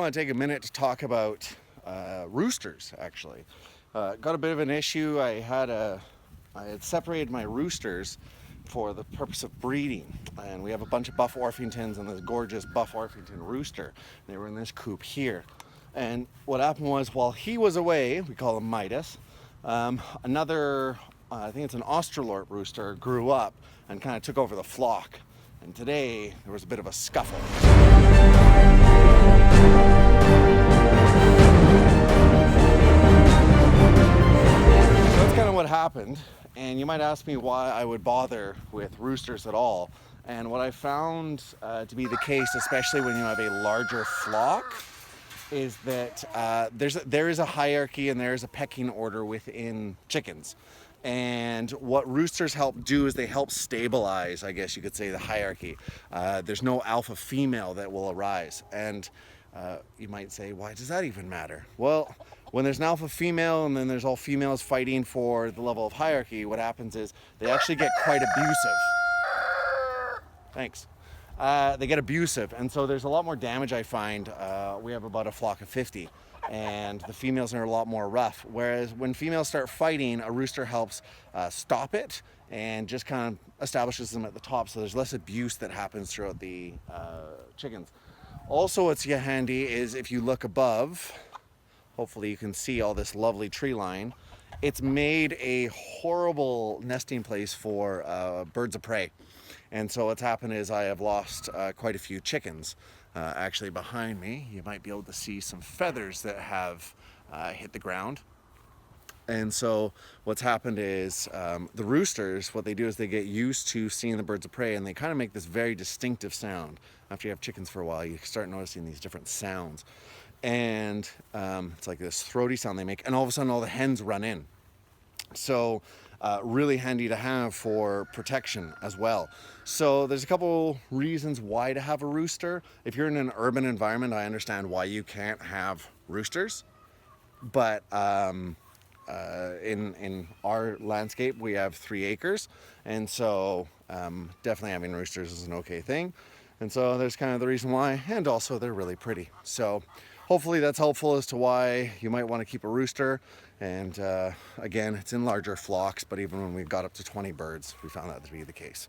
want to take a minute to talk about roosters, actually. Got a bit of an issue. I had separated my roosters for the purpose of breeding, and we have a bunch of buff Orpingtons and this gorgeous buff Orpington rooster. They were in this coop here, and what happened was, while he was away, we call him Midas, another, I think it's an Australorp rooster, grew up and kind of took over the flock. And today there was a bit of a scuffle. So that's kind of what happened. And you might ask me why I would bother with roosters at all. And what I found to be the case, especially when you have a larger flock, is that there is a hierarchy and there is a pecking order within chickens. And what roosters help do is they help stabilize, I guess you could say, the hierarchy. There's no alpha female that will arise. And you might say, why does that even matter? Well, when there's an alpha female and then there's all females fighting for the level of hierarchy, what happens is they actually get quite abusive. Thanks. They get abusive, and so there's a lot more damage, I find. We have about a flock of 50. And the females are a lot more rough. Whereas when females start fighting, a rooster helps stop it and just kind of establishes them at the top, so there's less abuse that happens throughout the chickens. Also, what's handy is if you look above, hopefully you can see all this lovely tree line. It's made a horrible nesting place for birds of prey. And so what's happened is I have lost quite a few chickens. Actually behind me, you might be able to see some feathers that have hit the ground. And so what's happened is the roosters, what they do is they get used to seeing the birds of prey, and they kind of make this very distinctive sound. After you have chickens for a while, you start noticing these different sounds. And it's like this throaty sound they make, and all of a sudden all the hens run in. So really handy to have for protection as well. So there's a couple reasons why to have a rooster. If you're in an urban environment, I understand why you can't have roosters. But in our landscape, we have 3 acres. And so definitely having roosters is an okay thing. And so there's kind of the reason why. And also they're really pretty. So hopefully that's helpful as to why you might want to keep a rooster. And again, it's in larger flocks, but even when we got up to 20 birds, we found that to be the case.